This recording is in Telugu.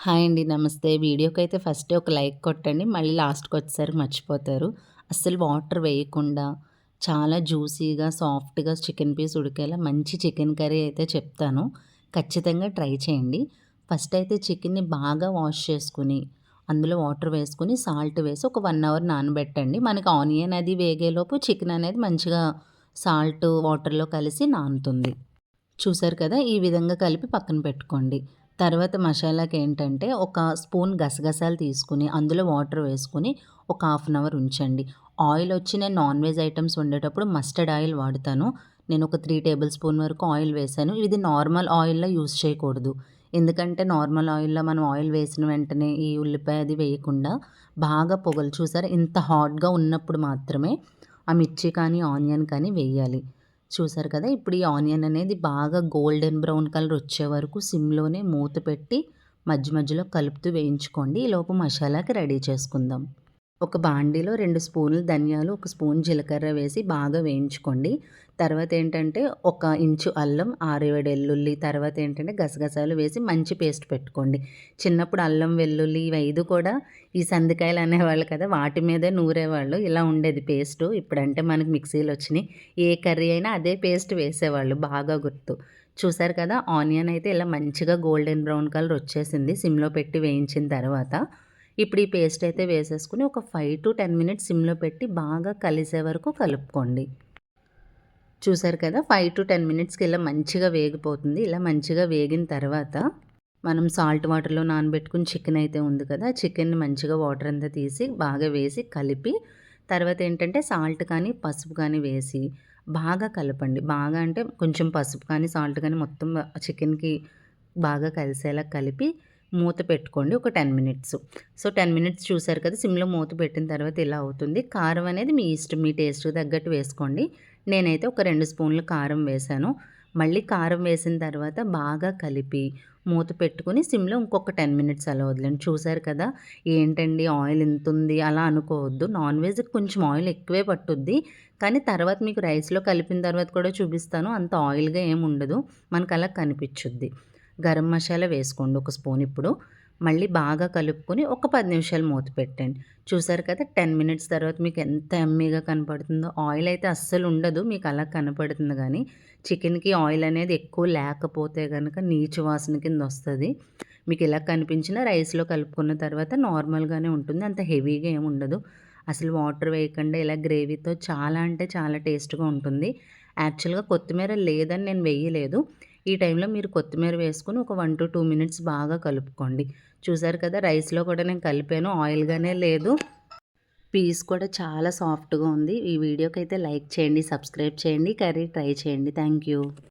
హాయ్ అండి. నమస్తే. వీడియోకైతే ఫస్టే ఒక లైక్ కొట్టండి. మళ్ళీ లాస్ట్‌కొచ్చేసరికి మర్చిపోతారు. అస్సలు వాటర్ వేయకుండా చాలా జ్యూసీగా, సాఫ్ట్‌గా చికెన్ పీస్ ఉడికేలా మంచి చికెన్ కర్రీ అయితే చెప్తాను. ఖచ్చితంగా ట్రై చేయండి. ఫస్ట్ అయితే చికెన్‌ని బాగా వాష్ చేసుకొని, అందులో వాటర్ వేసుకొని, సాల్ట్ వేసి ఒక 1 అవర్ నానబెట్టండి. మనకి ఆనియన్ అది వేగేలోపు చికెన్ అనేది మంచిగా సాల్ట్, వాటర్‌లో కలిసి నానుతుంది. చూసారు కదా! ఈ విధంగా కలిపి పక్కన పెట్టుకోండి. తర్వాత మసాలాకేంటంటే ఒక స్పూన్ గసగసాలు తీసుకొని, అందులో వాటర్ వేసుకొని ఒక హాఫ్ అన్ అవర్ ఉంచండి. ఆయిల్ వచ్చి నేను నాన్ వెజ్ ఐటెమ్స్ వండేటప్పుడు మస్టర్డ్ ఆయిల్ వాడతాను. నేను ఒక 3 టేబుల్ స్పూన్ వరకు ఆయిల్ వేశాను. ఇది నార్మల్ ఆయిల్‌లో యూజ్ చేయకూడదు. ఎందుకంటే నార్మల్ ఆయిల్‌లో మనం ఆయిల్ వేసిన వెంటనే ఈ ఉల్లిపాయ అది వేయకుండా బాగా పొగలు చూసారా? ఇంత హాట్‌గా ఉన్నప్పుడు మాత్రమే ఆ మిర్చి కానీ, ఆనియన్ కానీ వేయాలి. చూసారు కదా! ఇప్పుడు ఈ ఆనియన్ అనేది బాగా గోల్డెన్ బ్రౌన్ కలర్ వచ్చే వరకు సిమ్‌లోనే మూత పెట్టి మధ్య మధ్యలో కలుపుతూ వేయించుకోండి. ఈలోపు మసాలాకి రెడీ చేసుకుందాం. ఒక బాండీలో 2 స్పూన్లు ధనియాలు, 1 స్పూన్ జీలకర్ర వేసి బాగా వేయించుకోండి. తర్వాత ఏంటంటే ఒక ఇంచు అల్లం, 6, 7 ఎల్లుల్లి, తర్వాత ఏంటంటే గసగసాలు వేసి మంచి పేస్ట్ పెట్టుకోండి. చిన్నప్పుడు అల్లం, వెల్లుల్లి ఇవి 5 కూడా ఈ సందికాయలు అనేవాళ్ళు కదా! వాటి మీదే నూరేవాళ్ళు. ఇలా ఉండేది పేస్టు. ఇప్పుడంటే మనకి మిక్సీలు వచ్చినాయి. ఏ కర్రీ అయినా అదే పేస్ట్ వేసేవాళ్ళు బాగా గుర్తు. చూసారు కదా! ఆనియన్ అయితే ఇలా మంచిగా గోల్డెన్ బ్రౌన్ కలర్ వచ్చేసింది సిమ్‌లో పెట్టి వేయించిన తర్వాత. ఇప్పుడు ఈ పేస్ట్ అయితే వేసేసుకొని ఒక 5-10 మినిట్స్ సిమ్‌లో పెట్టి బాగా కలిసే వరకు కలుపుకోండి. చూసారు కదా! 5-10 మినిట్స్‌కి ఇలా మంచిగా వేగిపోతుంది. ఇలా మంచిగా వేగిన తర్వాత మనం సాల్ట్ వాటర్‌లో నానబెట్టుకున్న చికెన్ అయితే ఉంది కదా! చికెన్‌ని మంచిగా వాటర్ అంతా తీసి బాగా వేసి కలిపి తర్వాత ఏంటంటే సాల్ట్ కానీ, పసుపు కానీ వేసి బాగా కలపండి. బాగా అంటే కొంచెం పసుపు కానీ, సాల్ట్ కానీ మొత్తం చికెన్‌కి బాగా కలిసేలా కలిపి మూత పెట్టుకోండి ఒక 10 మినిట్స్. సో, 10 మినిట్స్ చూసారు కదా! సిమ్‌లో మూత పెట్టిన తర్వాత ఇలా అవుతుంది. కారం అనేది మీ ఇష్టం. మీ టేస్ట్‌కి తగ్గట్టు వేసుకోండి. నేనైతే ఒక 2 స్పూన్లు కారం వేశాను. మళ్ళీ కారం వేసిన తర్వాత బాగా కలిపి మూత పెట్టుకొని సిమ్‌లో ఇంకొక 10 మినిట్స్ అలా వదిలేండి. చూసారు కదా! ఏంటండి ఆయిల్ ఇంతుంది అలా అనుకోవద్దు. నాన్ వెజ్‌కి కొంచెం ఆయిల్ ఎక్కువే పట్టుద్ది. కానీ తర్వాత మీకు రైస్‌లో కలిపిన తర్వాత కూడా చూపిస్తాను. అంత ఆయిల్‌గా ఏమి ఉండదు. మనకు అలా కనిపిచ్చుద్ది. గరం మసాలా వేసుకోండి ఒక స్పూన్ ఇప్పుడు. మళ్ళీ బాగా కలుపుకొని ఒక 10 నిమిషాలు మూత పెట్టండి. చూసారు కదా! 10 మినిట్స్ తర్వాత మీకు ఎంత యమ్మీగా కనపడుతుందో. ఆయిల్ అయితే అస్సలు ఉండదు. మీకు అలా కనపడుతుంది గానీ, చికెన్‌కి ఆయిల్ అనేది ఎక్కువ లేకపోతే గనక నీచు వాసన కింద వస్తది. మీకు ఇలా కనిపించినా రైస్‌లో కలుపుకున్న తర్వాత నార్మల్‌గానే ఉంటుంది. అంత హెవీగా ఏమి ఉండదు. అసలు వాటర్ వేయకుండా ఇలా గ్రేవీతో చాలా అంటే చాలా టేస్ట్‌గా ఉంటుంది. యాక్చువల్‌గా కొత్తిమీర లేదని నేను వేయలేదు. ఈ టైంలో మీరు కొత్తిమీర వేసుకొని ఒక 1-2 మినిట్స్ బాగా కలుపుకోండి. చూసారు కదా! రైస్‌లో కూడా నేను కలిపాను. ఆయిల్‌గానే లేదు. పీస్ కూడా చాలా సాఫ్ట్‌గా ఉంది. ఈ వీడియోకైతే లైక్ చేయండి, సబ్స్క్రైబ్ చేయండి, కర్రీ ట్రై చేయండి. Thank you.